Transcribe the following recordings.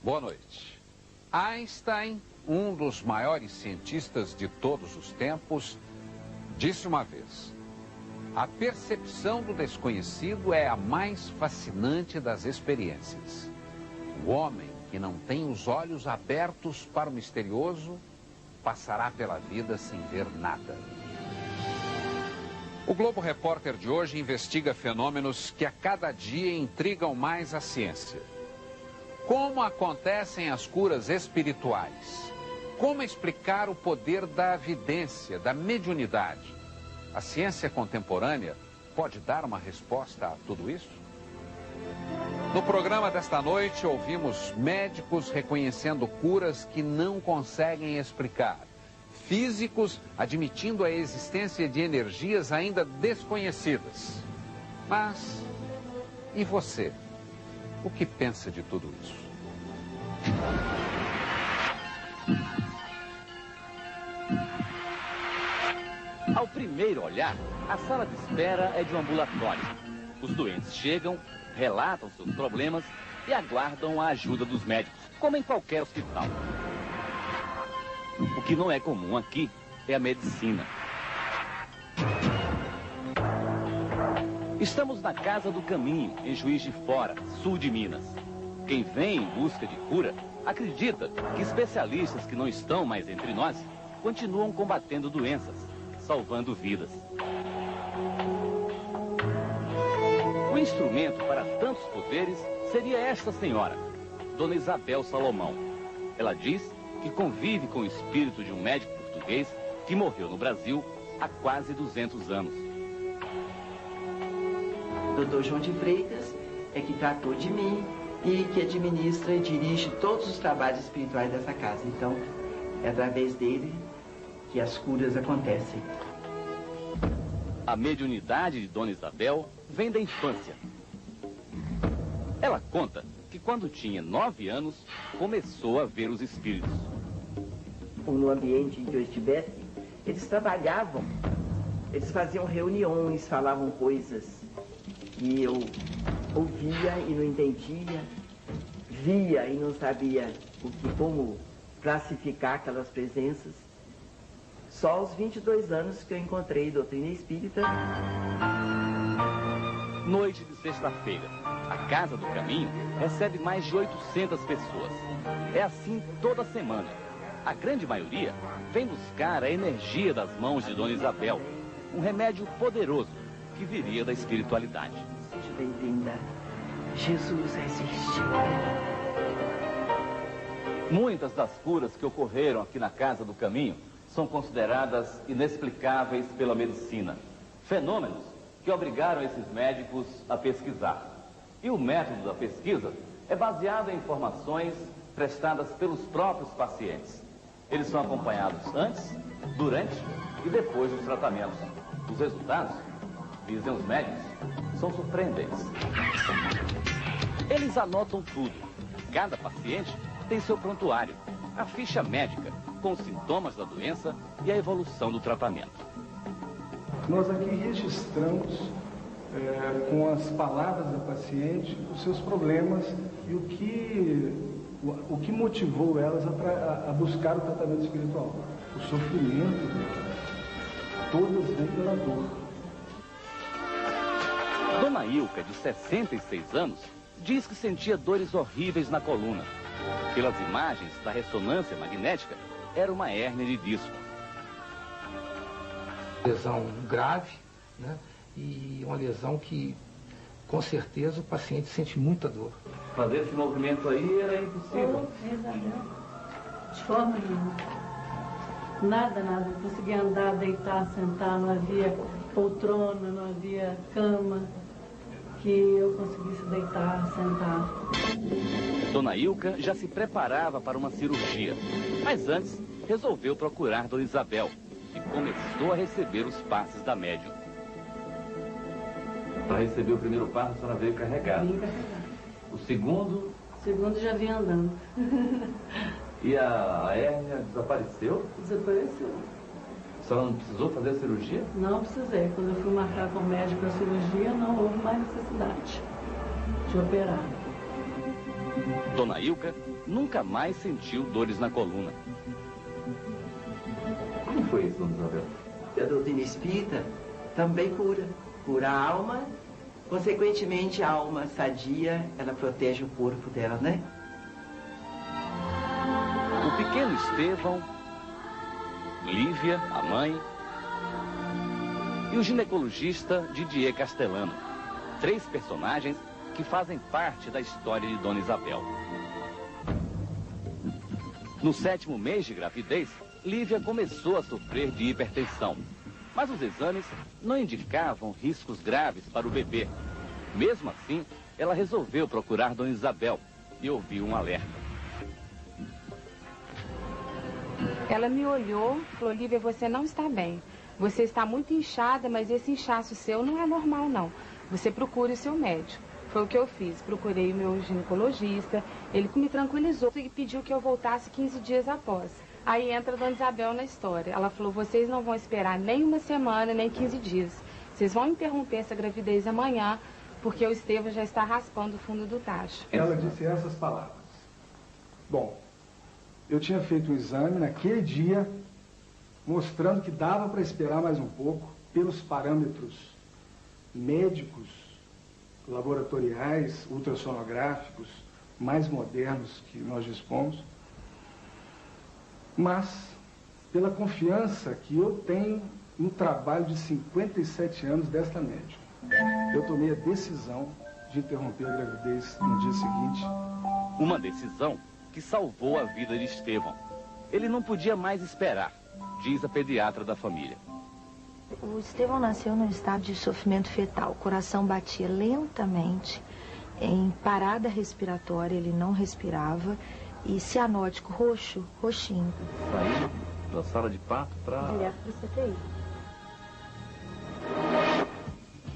Boa noite. Einstein, um dos maiores cientistas de todos os tempos, disse uma vez: a percepção do desconhecido é a mais fascinante das experiências. O homem que não tem os olhos abertos para o misterioso passará pela vida sem ver nada. O Globo Repórter de hoje investiga fenômenos que a cada dia intrigam mais a ciência. Como acontecem as curas espirituais? Como explicar o poder da vidência, da mediunidade? A ciência contemporânea pode dar uma resposta a tudo isso? No programa desta noite, ouvimos médicos reconhecendo curas que não conseguem explicar. Físicos admitindo a existência de energias ainda desconhecidas. Mas, e você? O que pensa de tudo isso? Ao primeiro olhar, a sala de espera é de um ambulatório. Os doentes chegam, relatam seus problemas e aguardam a ajuda dos médicos, como em qualquer hospital. O que não é comum aqui é a medicina. Estamos na Casa do Caminho, em Juiz de Fora, sul de Minas. Quem vem em busca de cura acredita que especialistas que não estão mais entre nós continuam combatendo doenças, salvando vidas. O instrumento para tantos poderes seria esta senhora, Dona Isabel Salomão. Ela diz que convive com o espírito de um médico português que morreu no Brasil há quase 200 anos. Dr. João de Freitas é que tratou de mim e que administra e dirige todos os trabalhos espirituais dessa casa. Então, é através dele que as curas acontecem. A mediunidade de Dona Isabel vem da infância. Ela conta que quando tinha 9 anos, começou a ver os espíritos. No ambiente em que eu estivesse, eles trabalhavam, eles faziam reuniões, falavam coisas que eu ouvia e não entendia, via e não sabia como classificar aquelas presenças. Só aos 22 anos que eu encontrei doutrina espírita. Noite de sexta-feira, a Casa do Caminho recebe mais de 800 pessoas. É assim toda semana. A grande maioria vem buscar a energia das mãos de Dona Isabel, um remédio poderoso que viria da espiritualidade. Seja bem-vinda. Jesus existe. Muitas das curas que ocorreram aqui na Casa do Caminho são consideradas inexplicáveis pela medicina. Fenômenos que obrigaram esses médicos a pesquisar. E o método da pesquisa é baseado em informações prestadas pelos próprios pacientes. Eles são acompanhados antes, durante e depois dos tratamentos. Os resultados, dizem os médicos, são surpreendentes. Eles anotam tudo. Cada paciente tem seu prontuário, a ficha médica, com os sintomas da doença e a evolução do tratamento. Nós aqui registramos, com as palavras da paciente, os seus problemas e o que motivou elas a buscar o tratamento espiritual. O sofrimento, todas vêm pela dor. Dona Ilka, de 66 anos, diz que sentia dores horríveis na coluna. Pelas imagens da ressonância magnética, era uma hérnia de disco. Lesão grave, né? E uma lesão que, com certeza, o paciente sente muita dor. Fazer esse movimento aí era impossível. De forma nenhuma. Nada. Não conseguia andar, deitar, sentar, não havia poltrona, não havia cama que eu conseguisse deitar, sentar. Dona Ilka já se preparava para uma cirurgia, mas antes resolveu procurar Dona Isabel e começou a receber os passes da médium. Para receber o primeiro passo, a senhora veio carregada. Vim carregada. O segundo? O segundo já vinha andando. E a hérnia desapareceu? Desapareceu. A senhora não precisou fazer a cirurgia? Não precisei. Quando eu fui marcar com o médico a cirurgia, não houve mais necessidade de operar. Dona Ilka nunca mais sentiu dores na coluna. Como foi isso, dona Isabel? A doutrina espírita também cura. Cura a alma, consequentemente a alma sadia, ela protege o corpo dela, né? O pequeno Estevão, Lívia, a mãe, e o ginecologista Didier Castellano. 3 personagens que fazem parte da história de Dona Isabel. No 7º mês de gravidez, Lívia começou a sofrer de hipertensão. Mas os exames não indicavam riscos graves para o bebê. Mesmo assim, ela resolveu procurar Dona Isabel e ouviu um alerta. Ela me olhou e falou: Lívia, você não está bem. Você está muito inchada, mas esse inchaço seu não é normal, não. Você procure o seu médico. Foi o que eu fiz. Procurei o meu ginecologista, ele me tranquilizou e pediu que eu voltasse 15 dias após. Aí entra a Dona Isabel na história. Ela falou: vocês não vão esperar nem 1 semana, nem 15 dias. Vocês vão interromper essa gravidez amanhã, porque o Estevão já está raspando o fundo do tacho. Ela disse essas palavras. Bom, eu tinha feito um exame naquele dia, mostrando que dava para esperar mais um pouco, pelos parâmetros médicos, laboratoriais, ultrassonográficos, mais modernos que nós dispomos, mas pela confiança que eu tenho no trabalho de 57 anos desta médica, eu tomei a decisão de interromper a gravidez no dia seguinte. Uma decisão que salvou a vida de Estevão. Ele não podia mais esperar, diz a pediatra da família. O Estevão nasceu num estado de sofrimento fetal. O coração batia lentamente, em parada respiratória, ele não respirava, e cianótico roxo, roxinho. Saiu da sala de parto para... Direto para o CTI.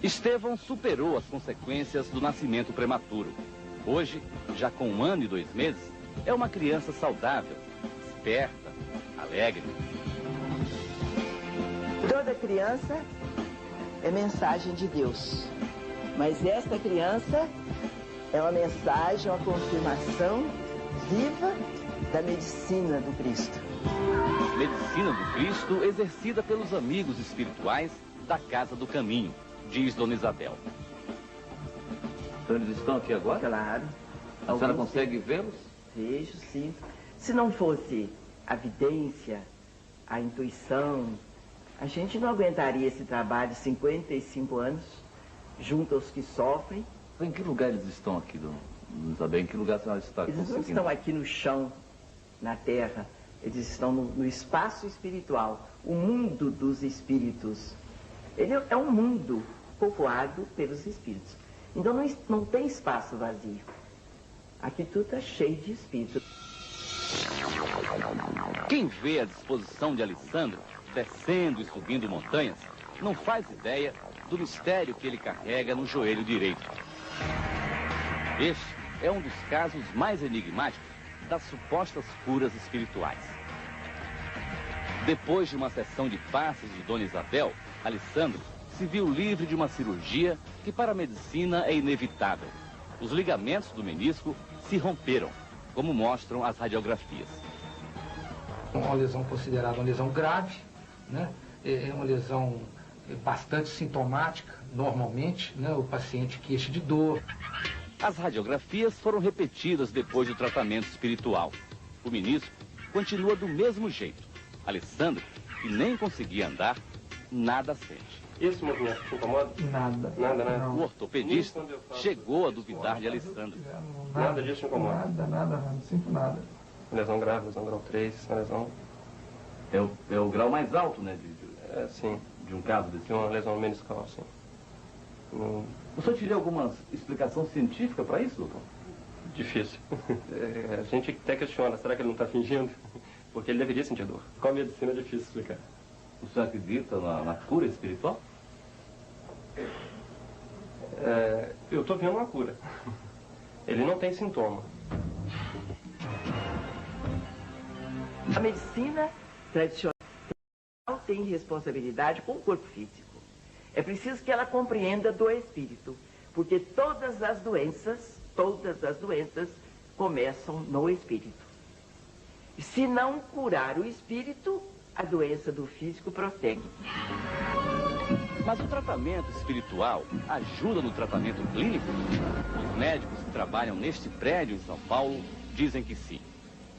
Estevão superou as consequências do nascimento prematuro. Hoje, já com 1 ano e 2 meses, é uma criança saudável, esperta, alegre. Toda criança é mensagem de Deus. Mas esta criança é uma mensagem, uma confirmação viva da medicina do Cristo. Medicina do Cristo exercida pelos amigos espirituais da Casa do Caminho, diz Dona Isabel. Então eles estão aqui agora? Claro. A senhora consegue vê-los? Vejo, sim. Se não fosse a vidência, a intuição, a gente não aguentaria esse trabalho de 55 anos, junto aos que sofrem. Em que lugar eles estão aqui, Dona Isabel? Em que lugar a senhora está Eles conseguindo? não estão aqui no chão, na terra. Eles estão no espaço espiritual, o mundo dos espíritos. Ele é um mundo povoado pelos espíritos. Então não tem espaço vazio. Aqui tudo está cheio de espíritos. Quem vê a disposição de Alessandro, descendo e subindo montanhas, não faz ideia do mistério que ele carrega no joelho direito. Este é um dos casos mais enigmáticos das supostas curas espirituais. Depois de uma sessão de passes de Dona Isabel, Alessandro se viu livre de uma cirurgia que para a medicina é inevitável. Os ligamentos do menisco se romperam, como mostram as radiografias. Uma lesão considerada uma lesão grave, né? É uma lesão bastante sintomática, normalmente, né? O paciente queixa de dor. As radiografias foram repetidas depois do tratamento espiritual. O menisco continua do mesmo jeito. Alessandro, que nem conseguia andar, nada sente. Esse movimento te incomoda? Nada. Nada, né? Não. O ortopedista chegou a duvidar de Alessandro. Nada disso te incomoda? Nada, não sinto nada. Lesão grave, lesão grau 3, lesão... É o grau mais alto, né? sim. De um caso desse. De uma lesão meniscal, sim. O senhor teria alguma explicação científica para isso, doutor? Difícil. A gente até questiona, será que ele não está fingindo? Porque ele deveria sentir dor. Com a medicina é difícil explicar. O senhor acredita na cura espiritual? Eu estou vendo uma cura. Ele não tem sintoma. A medicina tradicional tem responsabilidade com o corpo físico. É preciso que ela compreenda do espírito, porque todas as doenças começam no espírito. Se não curar o espírito, a doença do físico prossegue. Mas o tratamento espiritual ajuda no tratamento clínico? Os médicos que trabalham neste prédio em São Paulo dizem que sim.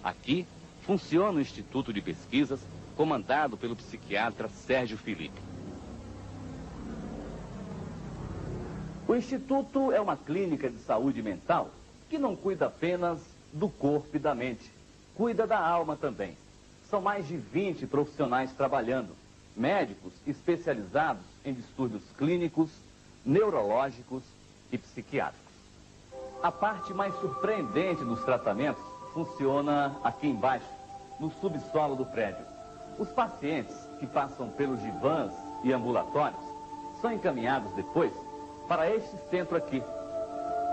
Aqui funciona o Instituto de Pesquisas, comandado pelo psiquiatra Sérgio Felipe. O Instituto é uma clínica de saúde mental que não cuida apenas do corpo e da mente, cuida da alma também. São mais de 20 profissionais trabalhando, médicos especializados em distúrbios clínicos, neurológicos e psiquiátricos. A parte mais surpreendente dos tratamentos funciona aqui embaixo, no subsolo do prédio. Os pacientes que passam pelos divãs e ambulatórios são encaminhados depois para este centro aqui,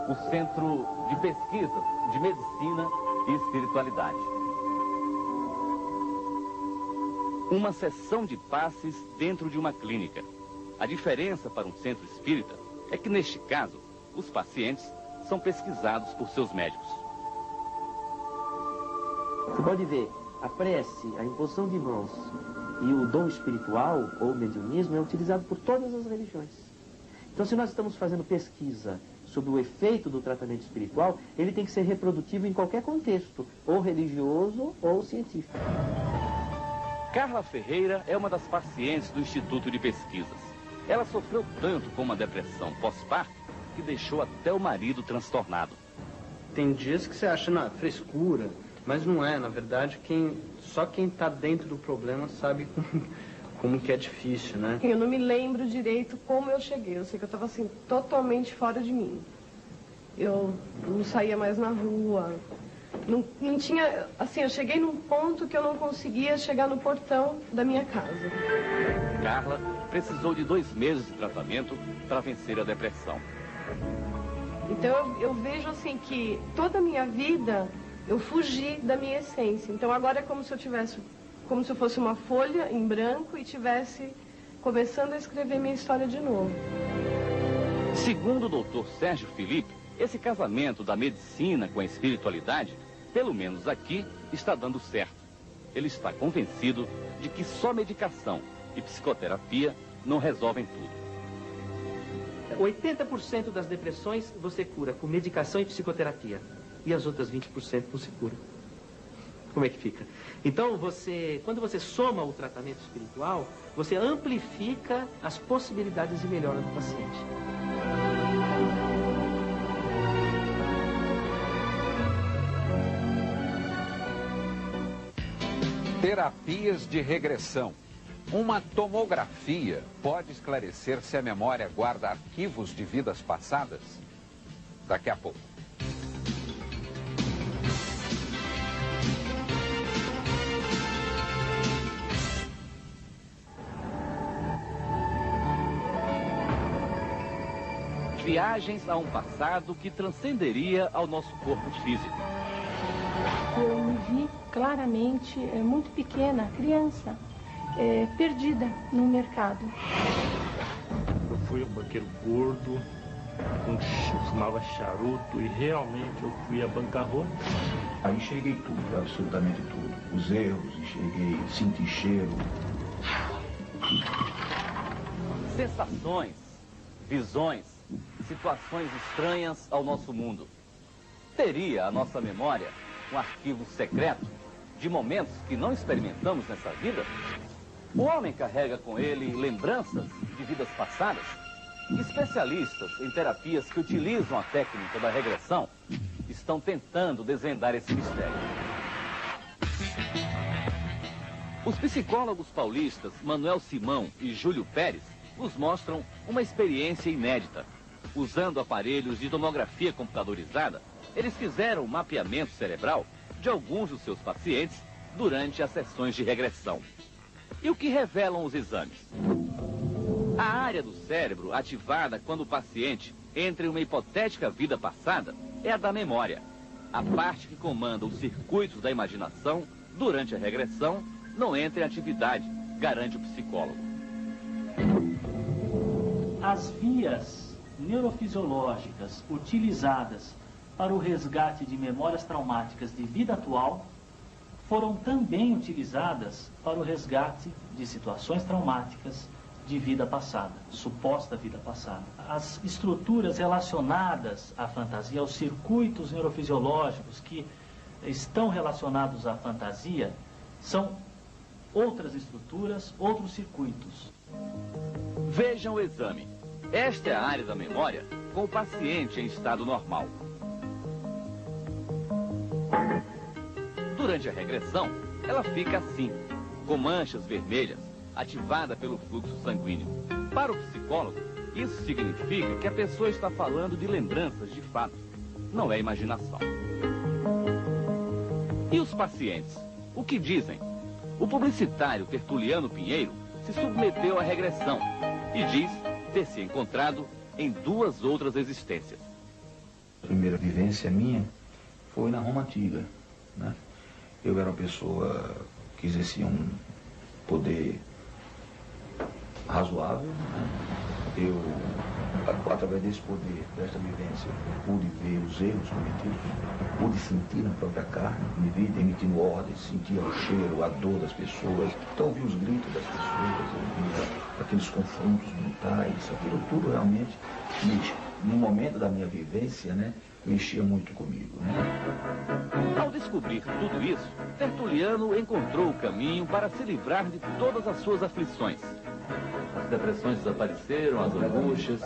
o Centro de Pesquisa de Medicina e Espiritualidade. Uma sessão de passes dentro de uma clínica. A diferença para um centro espírita é que, neste caso, os pacientes são pesquisados por seus médicos. Você pode ver, a prece, a imposição de mãos e o dom espiritual ou mediunismo é utilizado por todas as religiões. Então, se nós estamos fazendo pesquisa sobre o efeito do tratamento espiritual, ele tem que ser reprodutivo em qualquer contexto, ou religioso ou científico. Carla Ferreira é uma das pacientes do Instituto de Pesquisas. Ela sofreu tanto com uma depressão pós-parto que deixou até o marido transtornado. Tem dias que você acha, não, frescura, mas não é. Na verdade, só quem está dentro do problema sabe como que é difícil, né? Eu não me lembro direito como eu cheguei. Eu sei que eu estava, assim, totalmente fora de mim. Eu não saía mais na rua. Não tinha... Assim, eu cheguei num ponto que eu não conseguia chegar no portão da minha casa. Carla precisou de 2 meses de tratamento para vencer a depressão. Então, eu vejo, assim, que toda a minha vida eu fugi da minha essência. Então, agora é como se eu fosse uma folha em branco e tivesse começando a escrever minha história de novo. Segundo o Dr. Sérgio Felipe, esse casamento da medicina com a espiritualidade, pelo menos aqui, está dando certo. Ele está convencido de que só medicação e psicoterapia não resolvem tudo. 80% das depressões você cura com medicação e psicoterapia. E as outras 20% não se cura. Como é que fica? Então, quando você soma o tratamento espiritual, você amplifica as possibilidades de melhora do paciente. Terapias de regressão. Uma tomografia pode esclarecer se a memória guarda arquivos de vidas passadas? Daqui a pouco. Viagens a um passado que transcenderia ao nosso corpo físico. Eu me vi claramente, muito pequena, criança, perdida no mercado. Eu fui um banqueiro gordo, fumava charuto e realmente eu fui à bancarrota. Aí enxerguei tudo, absolutamente tudo. Os erros, enxerguei, senti cheiro. Sensações, visões, situações estranhas ao nosso mundo. Teria a nossa memória um arquivo secreto de momentos que não experimentamos nessa vida? O homem carrega com ele lembranças de vidas passadas? Especialistas em terapias que utilizam a técnica da regressão estão tentando desvendar esse mistério. Os psicólogos paulistas Manuel Simão e Júlio Pérez nos mostram uma experiência inédita. Usando aparelhos de tomografia computadorizada, eles fizeram um mapeamento cerebral de alguns dos seus pacientes durante as sessões de regressão. E o que revelam os exames? A área do cérebro ativada quando o paciente entra em uma hipotética vida passada é a da memória. A parte que comanda os circuitos da imaginação durante a regressão não entra em atividade, garante o psicólogo. As vias neurofisiológicas utilizadas para o resgate de memórias traumáticas de vida atual foram também utilizadas para o resgate de situações traumáticas de vida passada, suposta vida passada. As estruturas relacionadas à fantasia, aos circuitos neurofisiológicos que estão relacionados à fantasia, são outras estruturas, outros circuitos. Vejam o exame. Esta é a área da memória com o paciente em estado normal. Durante a regressão, ela fica assim, com manchas vermelhas, ativada pelo fluxo sanguíneo. Para o psicólogo, isso significa que a pessoa está falando de lembranças de fato, não é imaginação. E os pacientes? O que dizem? O publicitário Tertuliano Pinheiro se submeteu à regressão e diz ter se encontrado em 2 outras existências. A primeira vivência minha foi na Roma Antiga, né? Eu era uma pessoa que exercia um poder razoável, né? Eu, através desse poder, desta vivência, pude ver os erros cometidos, pude sentir na própria carne, me vi emitindo ordens, sentia o cheiro, a dor das pessoas, então ouvi os gritos das pessoas, ouvi aqueles confrontos brutais, aquilo tudo realmente, no momento da minha vivência, né, mexia muito comigo, né? Ao descobrir tudo isso, Tertuliano encontrou o caminho para se livrar de todas as suas aflições. As depressões desapareceram, as angústias,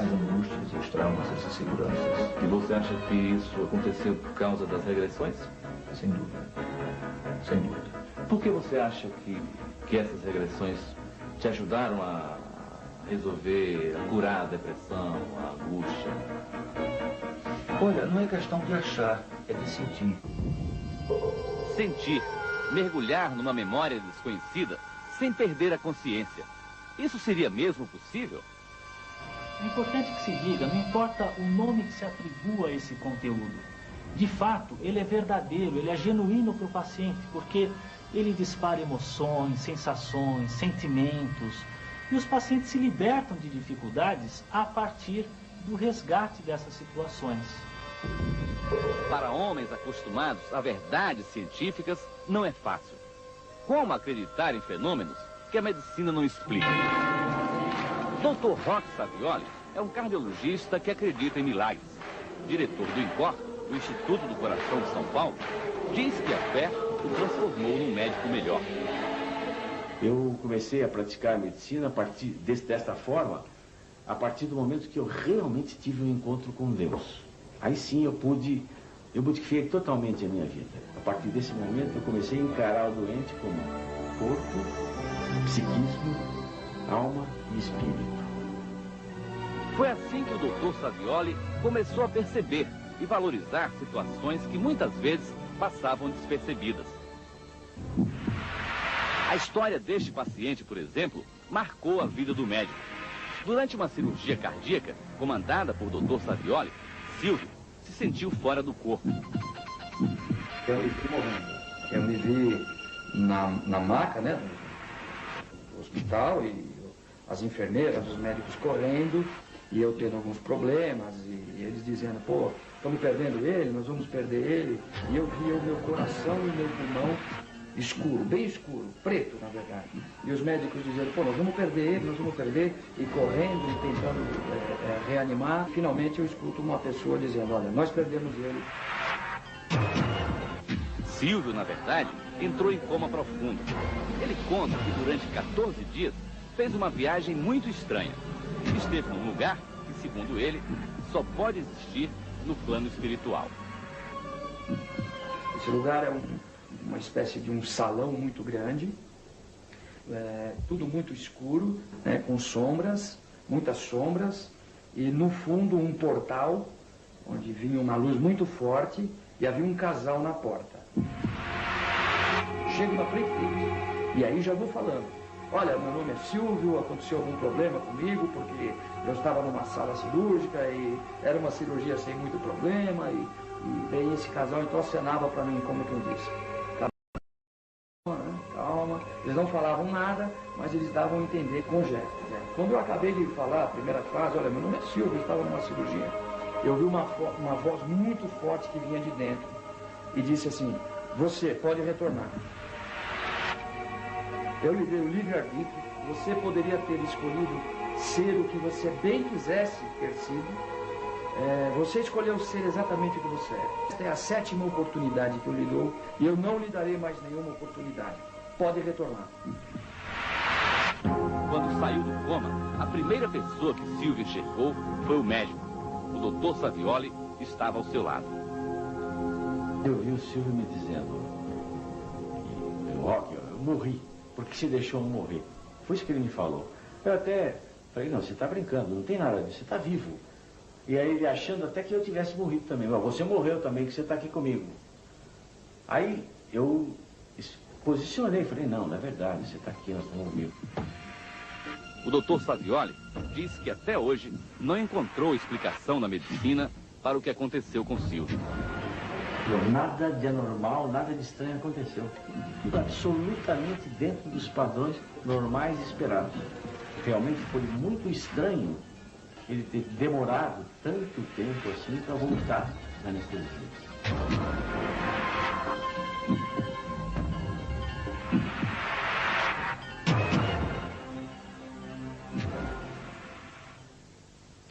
os traumas, as inseguranças. E você acha que isso aconteceu por causa das regressões? Sem dúvida. Sem dúvida. Por que você acha que essas regressões te ajudaram a resolver, a curar a depressão, a angústia? Olha, não é questão de achar, é de sentir. Sentir, mergulhar numa memória desconhecida sem perder a consciência. Isso seria mesmo possível? É importante que se diga, não importa o nome que se atribua a esse conteúdo. De fato, ele é verdadeiro, ele é genuíno para o paciente, porque ele dispara emoções, sensações, sentimentos. E os pacientes se libertam de dificuldades a partir do resgate dessas situações. Para homens acostumados a verdades científicas, não é fácil. Como acreditar em fenômenos que a medicina não explica? Dr. Roque Savioli é um cardiologista que acredita em milagres. Diretor do INCOR, do Instituto do Coração de São Paulo, diz que a fé o transformou num médico melhor. Eu comecei a praticar a medicina desta forma, a partir do momento que eu realmente tive um encontro com Deus. Aí sim eu modifiquei totalmente a minha vida. A partir desse momento eu comecei a encarar o doente como corpo, psiquismo, alma e espírito. Foi assim que o Dr. Savioli começou a perceber e valorizar situações que muitas vezes passavam despercebidas. A história deste paciente, por exemplo, marcou a vida do médico. Durante uma cirurgia cardíaca, comandada por Dr. Savioli, Silvio se sentiu fora do corpo. Eu me vi morrendo. Eu me vi na maca, né, do hospital, e as enfermeiras, os médicos correndo, e eu tendo alguns problemas, e eles dizendo, pô, estamos perdendo ele, nós vamos perder ele. E eu via o meu coração e o meu pulmão escuro, bem escuro, preto, na verdade. E os médicos dizendo, pô, nós vamos perder ele, nós vamos perder, e correndo, e tentando reanimar. Finalmente eu escuto uma pessoa dizendo, olha, nós perdemos ele. Silvio, na verdade, entrou em coma profundo. Ele conta que durante 14 dias fez uma viagem muito estranha. Esteve num lugar que, segundo ele, só pode existir no plano espiritual. Esse lugar é uma espécie de um salão muito grande, tudo muito escuro, né, com sombras, muitas sombras, e no fundo um portal, onde vinha uma luz muito forte, e havia um casal na porta. Chego na frente deles, e aí já vou falando. Olha, meu nome é Silvio, aconteceu algum problema comigo, porque eu estava numa sala cirúrgica e era uma cirurgia sem muito problema, e daí esse casal então acenava para mim, como quem disse. Calma, eles não falavam nada, mas eles davam a entender com gestos. Né? Quando eu acabei de falar a primeira frase, olha, meu nome é Silvio, eu estava numa cirurgia, eu vi uma voz muito forte que vinha de dentro e disse assim: você pode retornar. Eu lhe dei o livre-arbítrio, você poderia ter escolhido ser o que você bem quisesse ter sido. Você escolheu ser exatamente o que você é. Esta é a 7ª oportunidade que eu lhe dou e eu não lhe darei mais nenhuma oportunidade. Pode retornar. Quando saiu do coma, a primeira pessoa que Silvio enxergou foi o médico. O Dr. Savioli estava ao seu lado. Eu vi o Silvio me dizendo: Roque, eu morri, porque você deixou eu morrer. Foi isso que ele me falou. Eu até falei: não, você está brincando, não tem nada disso, você está vivo. E aí ele achando até que eu tivesse morrido também. Você morreu também, que você está aqui comigo. Aí eu posicionei, falei: não, não é verdade, você está aqui, nós estamos vivos. O Dr. Savioli diz que até hoje não encontrou explicação na medicina para o que aconteceu com Silvio. Nada de anormal, nada de estranho aconteceu. Tudo absolutamente dentro dos padrões normais e esperados. Realmente foi muito estranho ele ter demorado tanto tempo assim para voltar na anestesia.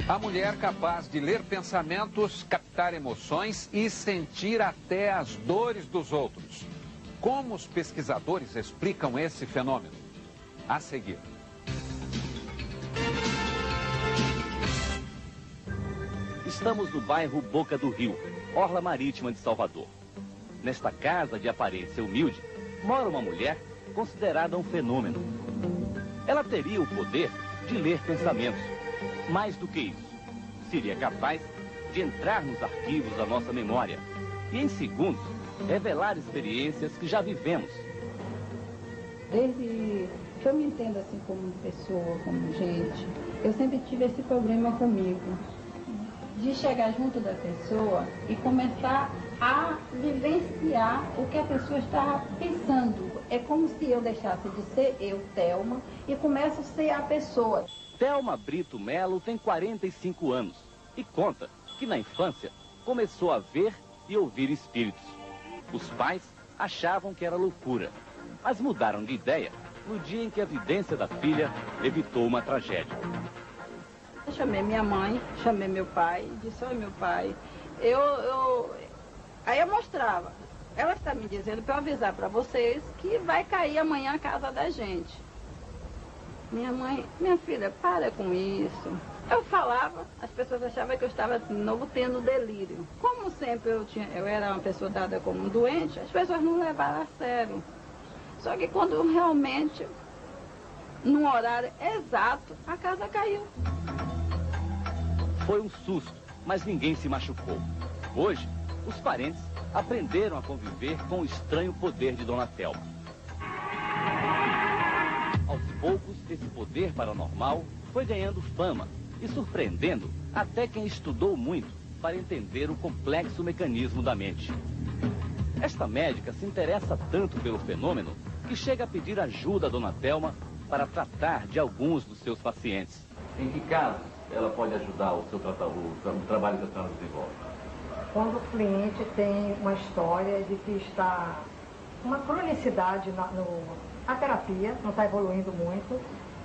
A mulher capaz de ler pensamentos, captar emoções e sentir até as dores dos outros. Como os pesquisadores explicam esse fenômeno? A seguir. Estamos no bairro Boca do Rio, orla marítima de Salvador. Nesta casa de aparência humilde, mora uma mulher considerada um fenômeno. Ela teria o poder de ler pensamentos. Mais do que isso, seria capaz de entrar nos arquivos da nossa memória e, em segundos, revelar experiências que já vivemos. Desde que eu me entendo assim como pessoa, como gente, eu sempre tive esse problema comigo, de chegar junto da pessoa e começar a vivenciar o que a pessoa está pensando. É como se eu deixasse de ser eu, Thelma, e começo a ser a pessoa. Thelma Brito Melo tem 45 anos e conta que na infância começou a ver e ouvir espíritos. Os pais achavam que era loucura, mas mudaram de ideia no dia em que a vidência da filha evitou uma tragédia. Eu chamei minha mãe, chamei meu pai, disse: olha, meu pai, aí eu mostrava. Ela está me dizendo para eu avisar para vocês que vai cair amanhã a casa da gente. Minha mãe: minha filha, para com isso. Eu falava, as pessoas achavam que eu estava de novo tendo delírio. Como sempre eu era uma pessoa dada como um doente, as pessoas não levaram a sério. Só que quando realmente, num horário exato, a casa caiu. Foi um susto, mas ninguém se machucou. Hoje, os parentes aprenderam a conviver com o estranho poder de Dona Thelma. Aos poucos, esse poder paranormal foi ganhando fama e surpreendendo até quem estudou muito para entender o complexo mecanismo da mente. Esta médica se interessa tanto pelo fenômeno que chega a pedir ajuda a Dona Thelma para tratar de alguns dos seus pacientes. Em que casos ela pode ajudar o trabalho que a senhora desenvolve? Quando o cliente tem uma história de que está uma cronicidade na terapia, não está evoluindo muito,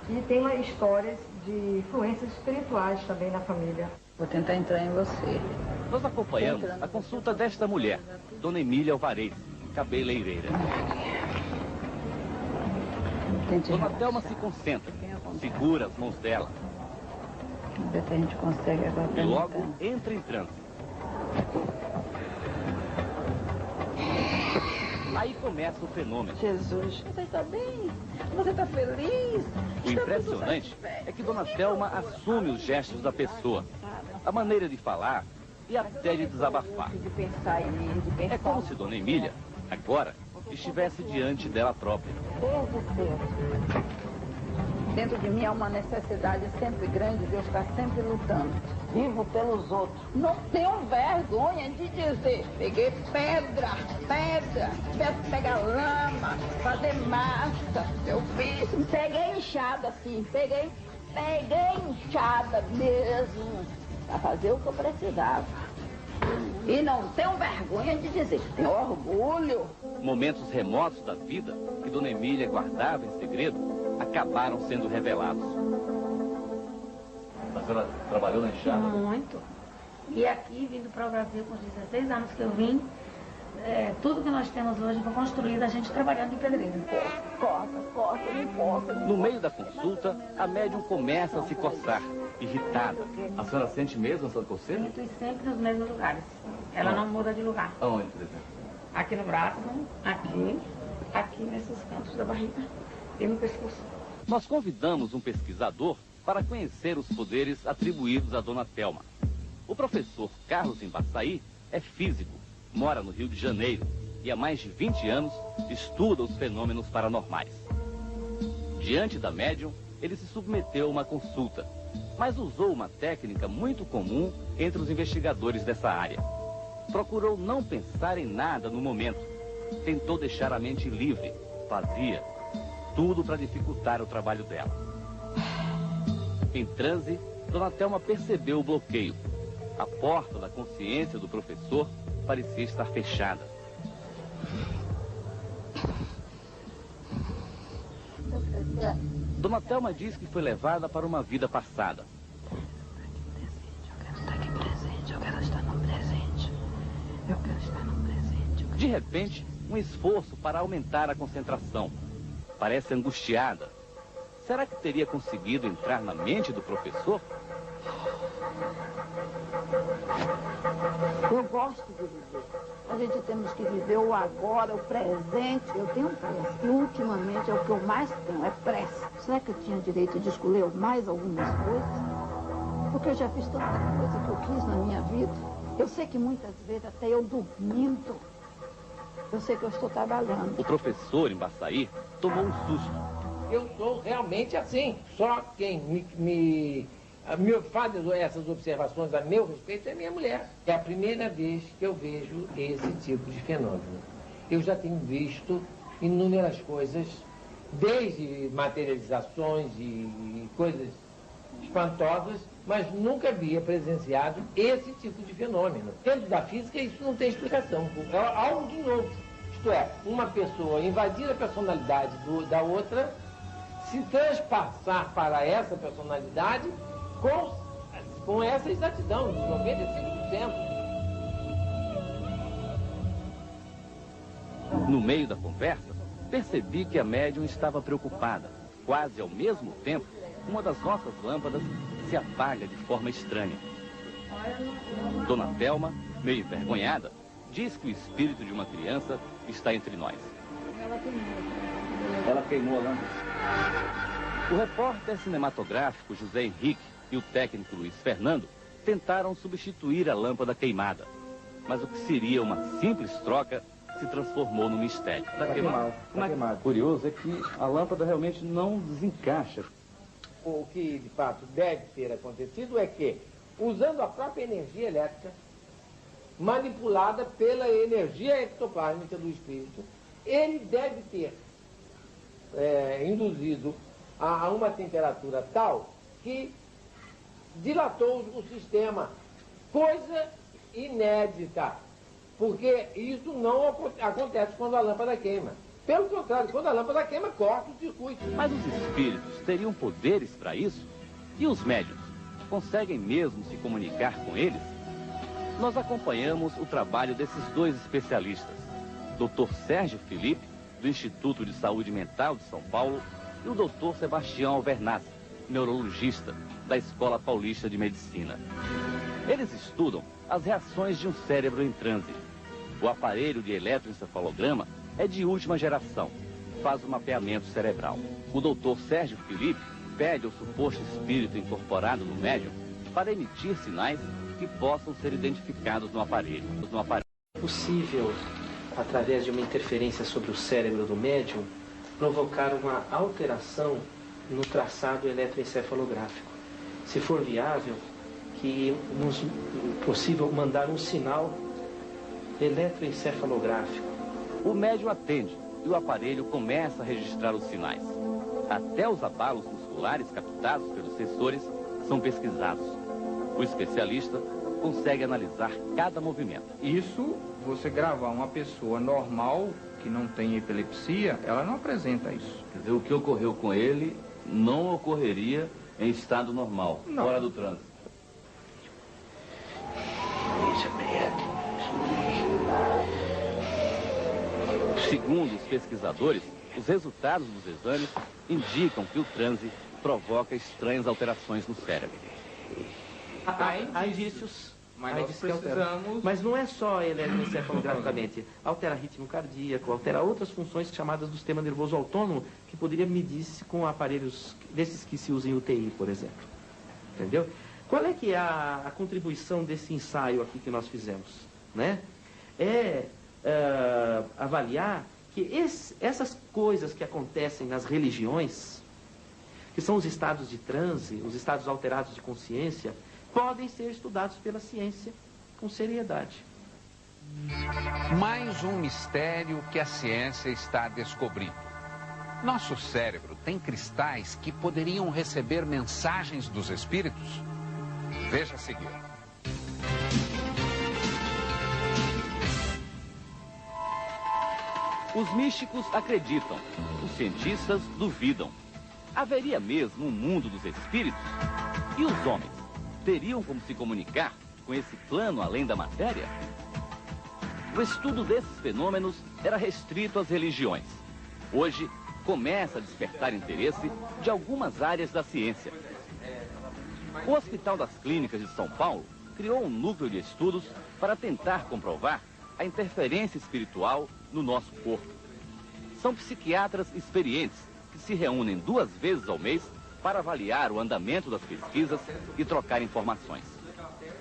e tem histórias de influências espirituais também na família. Vou tentar entrar em você. Nós acompanhamos a consulta desta mulher, Dona Emília Alvarez, cabeleireira. Dona Thelma se concentra, segura as mãos dela. Vamos ver se a gente consegue agora. E logo entra em transe. Aí começa o fenômeno. Jesus, você está bem? Você está feliz? O impressionante é que Dona Thelma assume os gestos da pessoa, a maneira de falar e até de desabafar. É como se Dona Emília, agora, estivesse diante dela própria. Desde cedo. Dentro de mim há uma necessidade sempre grande de eu estar sempre lutando. Vivo pelos outros. Não tenho vergonha de dizer. Peguei pedra, tivesse que pegar lama, fazer massa. Eu fiz, peguei enxada assim, peguei enxada mesmo. para fazer o que eu precisava. E não tenho vergonha de dizer, tenho orgulho. Momentos remotos da vida que Dona Emília guardava em segredo acabaram sendo revelados. A senhora trabalhou na enxada? Muito. E aqui, vindo para o Brasil com os 16 anos que eu vim, tudo que nós temos hoje foi construído a gente trabalhando de pedreiro. Corta, não posso. No meio da consulta, a médium começa a se coçar, irritada. A senhora sente mesmo essa coceira? Sinto sempre nos mesmos lugares. Ela não muda de lugar. Aonde, por exemplo? Aqui no braço, aqui nesses cantos da barriga e no pescoço. Nós convidamos um pesquisador para conhecer os poderes atribuídos a Dona Thelma. O professor Carlos Embaçaí é físico, mora no Rio de Janeiro e há mais de 20 anos estuda os fenômenos paranormais. Diante da médium, ele se submeteu a uma consulta, mas usou uma técnica muito comum entre os investigadores dessa área. Procurou não pensar em nada no momento. Tentou deixar a mente livre, vazia, tudo para dificultar o trabalho dela. Em transe, Dona Thelma percebeu o bloqueio. A porta da consciência do professor parecia estar fechada. Dona Thelma diz que foi levada para uma vida passada. Eu quero estar no presente. Eu quero estar no presente. De repente, um esforço para aumentar a concentração. Parece angustiada. Será que teria conseguido entrar na mente do professor? Eu gosto de viver. A gente temos que viver o agora, o presente. Eu tenho pressa. E ultimamente é o que eu mais tenho, é pressa. Será que eu tinha direito de escolher mais algumas coisas? Porque eu já fiz tanta coisa que eu quis na minha vida. Eu sei que muitas vezes até eu dormindo, eu sei que eu estou trabalhando. O professor Embaçaí tomou um susto. Eu sou realmente assim. Só quem me faz essas observações a meu respeito é minha mulher. É a primeira vez que eu vejo esse tipo de fenômeno. Eu já tenho visto inúmeras coisas, desde materializações e coisas espantosas, mas nunca havia presenciado esse tipo de fenômeno. Dentro da física isso não tem explicação. É algo de novo. Isto é, uma pessoa invadir a personalidade da outra, se transpassar para essa personalidade com essa exatidão de 95%. No meio da conversa, percebi que a médium estava preocupada. Quase ao mesmo tempo, uma das nossas lâmpadas se apaga de forma estranha. Dona Thelma, meio envergonhada, diz que o espírito de uma criança está entre nós. Ela queimou a lâmpada. O repórter cinematográfico José Henrique e o técnico Luiz Fernando tentaram substituir a lâmpada queimada. Mas o que seria uma simples troca se transformou num mistério. Tá queimado. Curioso é que a lâmpada realmente não desencaixa. O que de fato deve ter acontecido é que, usando a própria energia elétrica, manipulada pela energia ectoplásmica do espírito, ele deve ter induzido a uma temperatura tal que dilatou o sistema, coisa inédita, porque isso não acontece quando a lâmpada queima. Pelo contrário, quando a lâmpada queima, corta o circuito. Mas os espíritos teriam poderes para isso? E os médiuns? Conseguem mesmo se comunicar com eles? Nós acompanhamos o trabalho desses dois especialistas, Dr. Sérgio Felipe, do Instituto de Saúde Mental de São Paulo, e o Dr. Sebastião Alvernaz, neurologista da Escola Paulista de Medicina. Eles estudam as reações de um cérebro em transe. O aparelho de eletroencefalograma é de última geração, faz o mapeamento cerebral. O Dr. Sérgio Felipe pede ao suposto espírito incorporado no médium para emitir sinais que possam ser identificados no aparelho. É possível, através de uma interferência sobre o cérebro do médium, provocar uma alteração no traçado eletroencefalográfico. Se for viável, que nos possível mandar um sinal eletroencefalográfico. O médium atende e o aparelho começa a registrar os sinais. Até os abalos musculares captados pelos sensores são pesquisados. O especialista consegue analisar cada movimento. Isso, você gravar uma pessoa normal, que não tem epilepsia, ela não apresenta isso. Quer dizer, o que ocorreu com ele não ocorreria em estado normal, não. Fora do trânsito. Segundo os pesquisadores, os resultados dos exames indicam que o transe provoca estranhas alterações no cérebro. Há indícios. Mas nós precisamos... Mas não é só eletroencefalograficamente. Altera ritmo cardíaco, altera outras funções chamadas do sistema nervoso autônomo, que poderia medir-se com aparelhos desses que se usam em UTI, por exemplo. Entendeu? Qual é que é a contribuição desse ensaio aqui que nós fizemos? Né? Avaliar que essas coisas que acontecem nas religiões, que são os estados de transe, os estados alterados de consciência, podem ser estudados pela ciência com seriedade. Mais um mistério que a ciência está descobrindo. Nosso cérebro tem cristais que poderiam receber mensagens dos espíritos? Veja a seguir. Os místicos acreditam, os cientistas duvidam. Haveria mesmo um mundo dos espíritos? E os homens teriam como se comunicar com esse plano além da matéria? O estudo desses fenômenos era restrito às religiões. Hoje, começa a despertar interesse de algumas áreas da ciência. O Hospital das Clínicas de São Paulo criou um núcleo de estudos para tentar comprovar a interferência espiritual no nosso corpo. São psiquiatras experientes que se reúnem 2 vezes ao mês para avaliar o andamento das pesquisas e trocar informações.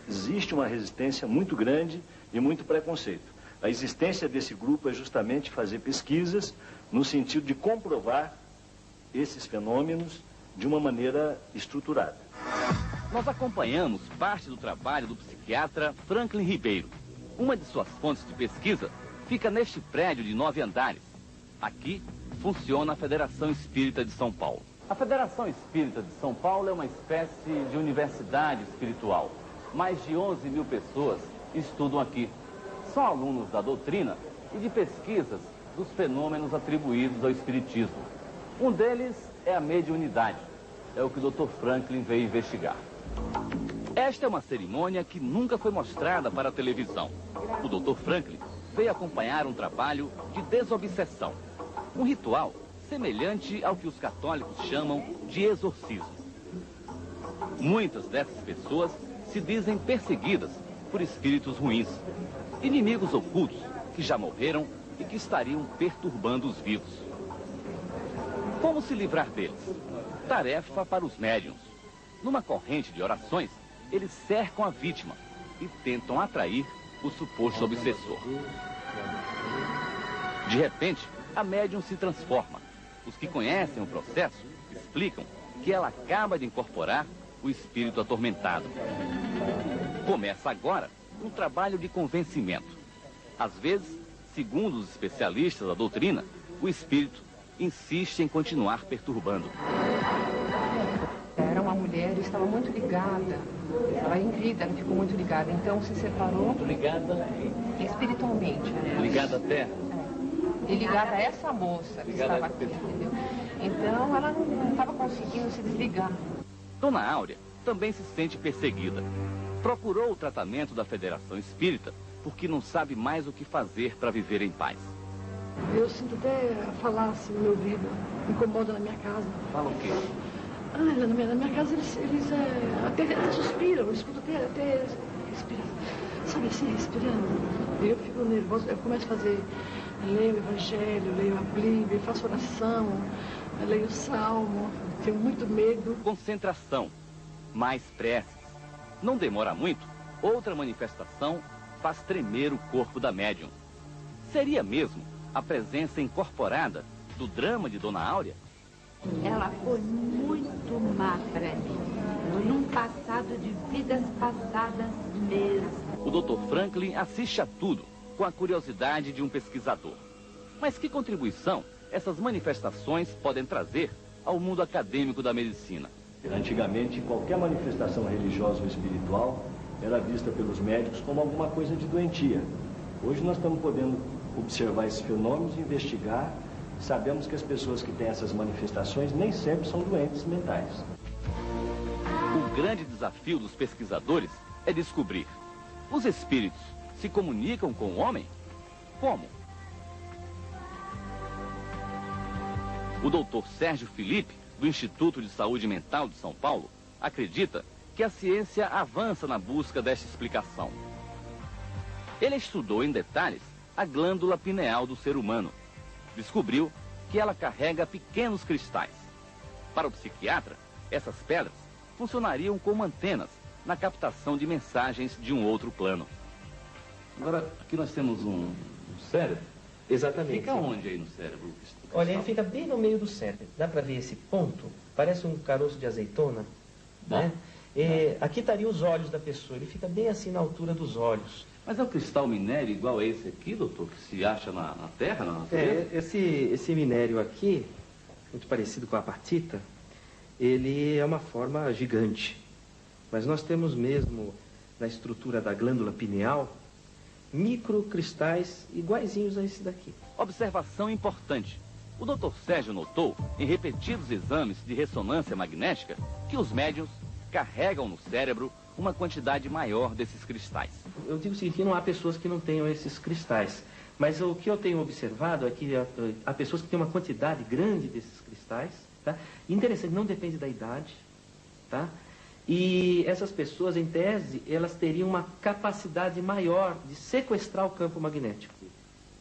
Existe uma resistência muito grande e muito preconceito. A existência desse grupo é justamente fazer pesquisas no sentido de comprovar esses fenômenos de uma maneira estruturada. Nós acompanhamos parte do trabalho do psiquiatra Franklin Ribeiro. Uma de suas fontes de pesquisa fica neste prédio de 9 andares. Aqui funciona a Federação Espírita de São Paulo. A Federação Espírita de São Paulo é uma espécie de universidade espiritual. Mais de 11 mil pessoas estudam aqui. São alunos da doutrina e de pesquisas dos fenômenos atribuídos ao espiritismo. Um deles é a mediunidade. É o que o Dr. Franklin veio investigar. Esta é uma cerimônia que nunca foi mostrada para a televisão. O Dr. Franklin veio acompanhar um trabalho de desobsessão. Um ritual semelhante ao que os católicos chamam de exorcismo. Muitas dessas pessoas se dizem perseguidas por espíritos ruins, inimigos ocultos que já morreram e que estariam perturbando os vivos. Como se livrar deles? Tarefa para os médiuns. Numa corrente de orações, eles cercam a vítima e tentam atrair o suposto obsessor. De repente, a médium se transforma. Os que conhecem o processo explicam que ela acaba de incorporar o espírito atormentado. Começa agora um trabalho de convencimento. Às vezes, segundo os especialistas da doutrina, o espírito insiste em continuar perturbando. Era uma mulher e estava muito ligada. Ela em vida, ela ficou muito ligada. Então se separou. Muito ligada? Espiritualmente. Né? Ligada à terra? E ligada a essa moça que estava aqui, entendeu? Então ela não estava conseguindo se desligar. Dona Áurea também se sente perseguida. Procurou o tratamento da Federação Espírita porque não sabe mais o que fazer para viver em paz. Eu sinto até falar assim no meu ouvido, me incomoda na minha casa. Fala o quê? Na minha casa eles até suspiram, eu escuto até respirar. Sabe assim, respirando. Eu fico nervosa, eu começo a fazer, leio o Evangelho, leio a Bíblia, faço oração, leio o Salmo, tenho muito medo. Concentração, mais preces. Não demora muito, outra manifestação faz tremer o corpo da médium. Seria mesmo a presença incorporada do drama de Dona Áurea? Ela foi muito má para mim, num passado de vidas passadas mesmo. O Dr. Franklin assiste a tudo com a curiosidade de um pesquisador. Mas que contribuição essas manifestações podem trazer ao mundo acadêmico da medicina? Antigamente, qualquer manifestação religiosa ou espiritual era vista pelos médicos como alguma coisa de doentia. Hoje nós estamos podendo observar esses fenômenos, investigar. Sabemos que as pessoas que têm essas manifestações nem sempre são doentes mentais. O grande desafio dos pesquisadores é descobrir: os espíritos se comunicam com o homem? Como? O Dr. Sérgio Felipe, do Instituto de Saúde Mental de São Paulo, acredita que a ciência avança na busca desta explicação. Ele estudou em detalhes a glândula pineal do ser humano. Descobriu que ela carrega pequenos cristais. Para o psiquiatra, essas pedras funcionariam como antenas na captação de mensagens de um outro plano. Agora, aqui nós temos um cérebro. Exatamente. Fica onde aí no cérebro? Olha, ele fica bem no meio do cérebro. Dá para ver esse ponto? Parece um caroço de azeitona, né? Aqui estariam os olhos da pessoa. Ele fica bem assim na altura dos olhos. Mas é um cristal minério igual a esse aqui, doutor, que se acha na Terra, na natureza? Esse minério aqui, muito parecido com a apatita, ele é uma forma gigante. Mas nós temos mesmo, na estrutura da glândula pineal, microcristais iguaizinhos a esse daqui. Observação importante. O Dr. Sérgio notou, em repetidos exames de ressonância magnética, que os médiuns carregam no cérebro uma quantidade maior desses cristais. Eu digo o seguinte, que não há pessoas que não tenham esses cristais. Mas o que eu tenho observado é que há pessoas que têm uma quantidade grande desses cristais, tá? Interessante, não depende da idade, tá? E essas pessoas, em tese, elas teriam uma capacidade maior de sequestrar o campo magnético.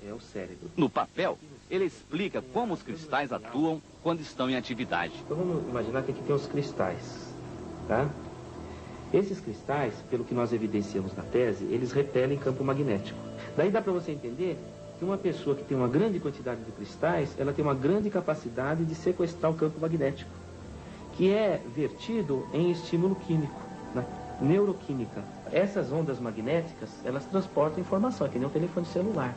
É o cérebro. No papel, ele explica como os cristais atuam quando estão em atividade. Então vamos imaginar que aqui tem os cristais, tá? Esses cristais, pelo que nós evidenciamos na tese, eles repelem campo magnético. Daí dá para você entender que uma pessoa que tem uma grande quantidade de cristais, ela tem uma grande capacidade de sequestrar o campo magnético, que é vertido em estímulo químico, na neuroquímica. Essas ondas magnéticas, elas transportam informação, é que nem um telefone celular.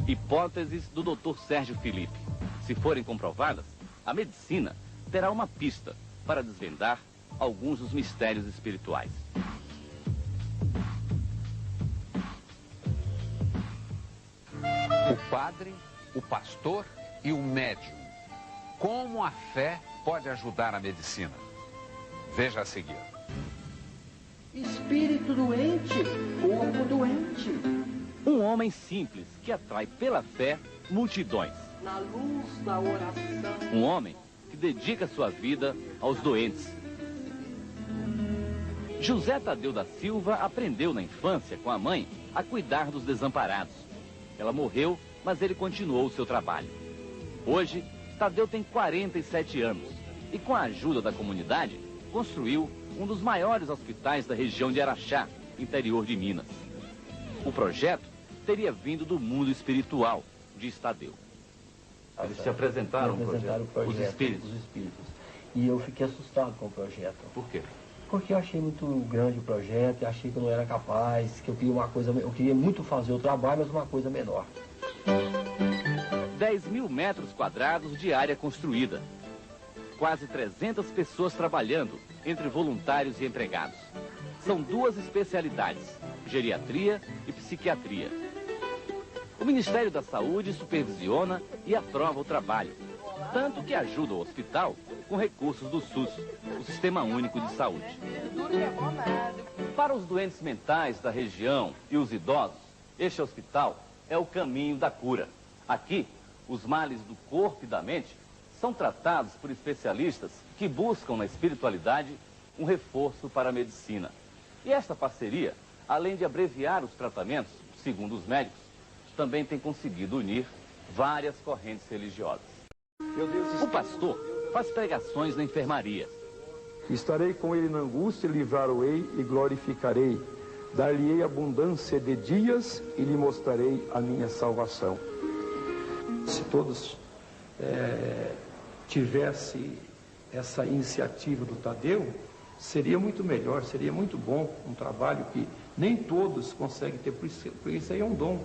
Hipóteses do Dr. Sérgio Felipe. Se forem comprovadas, a medicina terá uma pista para desvendar alguns dos mistérios espirituais. O padre, o pastor e o médium. Como a fé pode ajudar a medicina? Veja a seguir. Espírito doente, corpo doente. Um homem simples que atrai pela fé multidões. Na luz da oração. Um homem que dedica sua vida aos doentes. José Tadeu da Silva aprendeu na infância com a mãe a cuidar dos desamparados. Ela morreu, mas ele continuou o seu trabalho. Hoje, Tadeu tem 47 anos e, com a ajuda da comunidade, construiu um dos maiores hospitais da região de Araxá, interior de Minas. O projeto teria vindo do mundo espiritual, diz Tadeu. Eles te apresentaram o projeto, os espíritos. E eu fiquei assustado com o projeto. Por quê? Porque eu achei muito grande o projeto, eu achei que eu não era capaz, que eu queria uma coisa, eu queria muito fazer o trabalho, mas uma coisa menor. 10.000 metros quadrados de área construída. Quase 300 pessoas trabalhando, entre voluntários e empregados. São duas especialidades, geriatria e psiquiatria. O Ministério da Saúde supervisiona e aprova o trabalho, tanto que ajuda o hospital com recursos do SUS, o Sistema Único de Saúde. Para os doentes mentais da região e os idosos, este hospital é o caminho da cura. Aqui, os males do corpo e da mente são tratados por especialistas que buscam na espiritualidade um reforço para a medicina. E esta parceria, além de abreviar os tratamentos, segundo os médicos, também tem conseguido unir várias correntes religiosas. O pastor faz pregações na enfermaria. Estarei com ele na angústia, livrá-lo-ei e glorificarei. Dar-lhe-ei abundância de dias e lhe mostrarei a minha salvação. Se todos tivessem essa iniciativa do Tadeu, seria muito melhor, seria muito bom, um trabalho que nem todos conseguem ter, por isso aí é um dom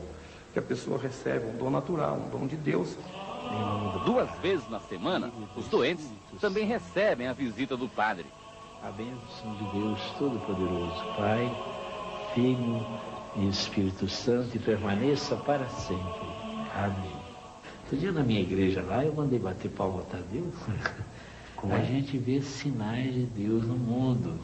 que a pessoa recebe, um dom natural, um dom de Deus. 2 vezes na semana, os doentes também recebem a visita do padre. A bênção de Deus Todo-Poderoso, Pai, Filho e Espírito Santo, e permaneça para sempre. Amém. Outro dia na minha igreja lá, eu mandei bater palma a Tadeu. A gente vê sinais de Deus no mundo.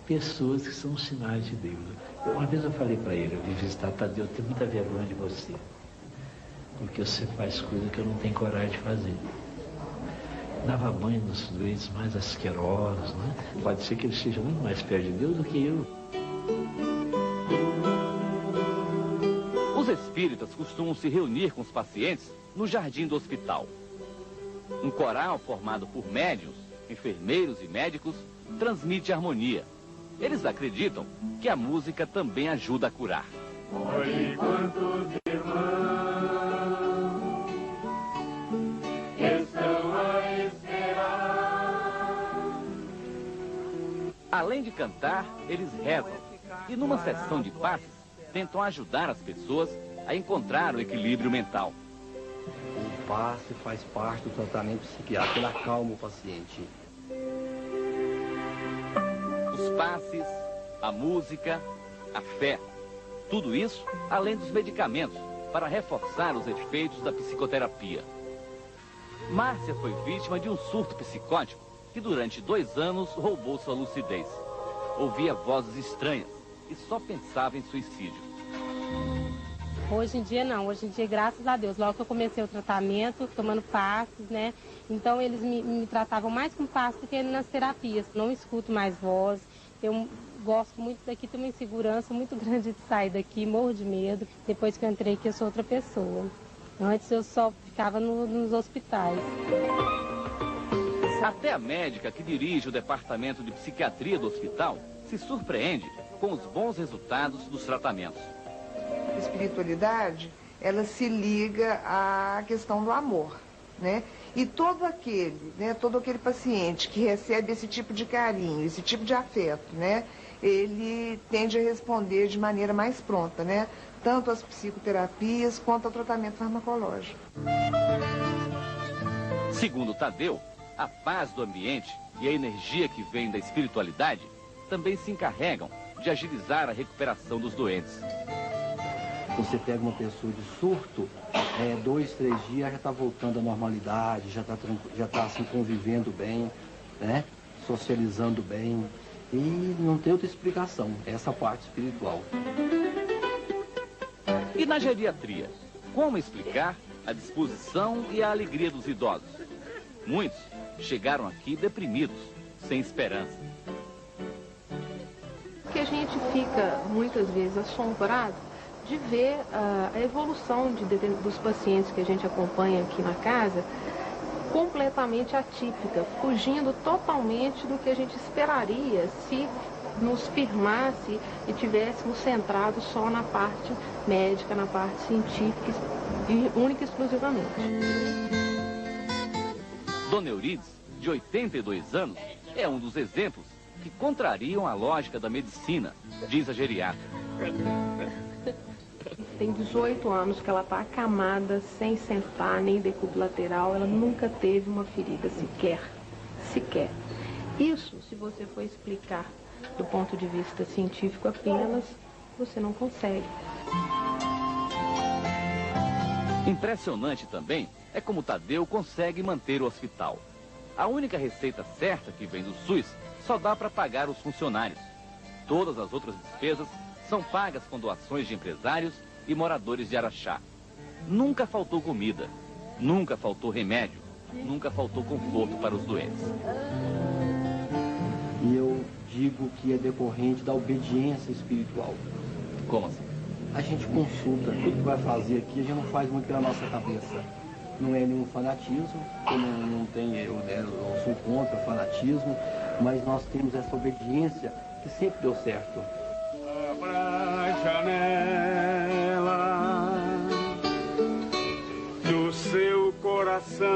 Pessoas que são sinais de Deus. Uma vez eu falei para ele, eu vim visitar Tadeu, eu tenho muita vergonha de você. Porque você faz coisas que eu não tenho coragem de fazer. Dava banho nos doentes mais asquerosos, né? Pode ser que ele seja muito mais perto de Deus do que eu. Os espíritas costumam se reunir com os pacientes no jardim do hospital. Um coral formado por médiuns, enfermeiros e médicos transmite harmonia. Eles acreditam que a música também ajuda a curar. Olhe quantos irmãos estão a esperar. Além de cantar, eles rezam e numa sessão de passes tentam ajudar as pessoas a encontrar o equilíbrio mental. O passe faz parte do tratamento psiquiátrico, ele acalma o paciente. Os passes, a música, a fé. Tudo isso além dos medicamentos para reforçar os efeitos da psicoterapia. Márcia foi vítima de um surto psicótico que durante 2 anos roubou sua lucidez. Ouvia vozes estranhas e só pensava em suicídio. Hoje em dia não, hoje em dia, graças a Deus, logo que eu comecei o tratamento, tomando passes, né? Então eles me tratavam mais com passes do que nas terapias. Não escuto mais voz, eu gosto muito daqui, tenho uma insegurança muito grande de sair daqui, morro de medo. Depois que eu entrei aqui, eu sou outra pessoa. Antes eu só ficava nos hospitais. Até a médica que dirige o departamento de psiquiatria do hospital se surpreende com os bons resultados dos tratamentos. A espiritualidade, ela se liga à questão do amor, né? E todo aquele paciente que recebe esse tipo de carinho, esse tipo de afeto, né? Ele tende a responder de maneira mais pronta, né? Tanto às psicoterapias quanto ao tratamento farmacológico. Segundo Tadeu, a paz do ambiente e a energia que vem da espiritualidade também se encarregam de agilizar a recuperação dos doentes. Você pega uma pessoa de surto, 2, 3 dias já está voltando à normalidade, já está assim, convivendo bem, né? Socializando bem. E não tem outra explicação, essa parte espiritual. E na geriatria, como explicar a disposição e a alegria dos idosos? Muitos chegaram aqui deprimidos, sem esperança. Porque a gente fica, muitas vezes, assombrado de ver a evolução dos pacientes que a gente acompanha aqui na casa completamente atípica, fugindo totalmente do que a gente esperaria se nos firmasse e tivéssemos centrado só na parte médica, na parte científica, e única e exclusivamente. Dona Eurides, de 82 anos, é um dos exemplos que contrariam a lógica da medicina, diz a geriatra. Tem 18 anos que ela está acamada, sem sentar, nem decúbito lateral. Ela nunca teve uma ferida sequer. Isso, se você for explicar do ponto de vista científico apenas, você não consegue. Impressionante também é como Tadeu consegue manter o hospital. A única receita certa que vem do SUS só dá para pagar os funcionários. Todas as outras despesas são pagas com doações de empresários e moradores de Araxá. Nunca faltou comida, nunca faltou remédio, nunca faltou conforto para os doentes. E eu digo que é decorrente da obediência espiritual. Como assim? A gente consulta, tudo que vai fazer aqui, a gente não faz muito pela nossa cabeça. Não é nenhum fanatismo, eu não sou contra o fanatismo, mas nós temos essa obediência que sempre deu certo. Abra a janela do seu coração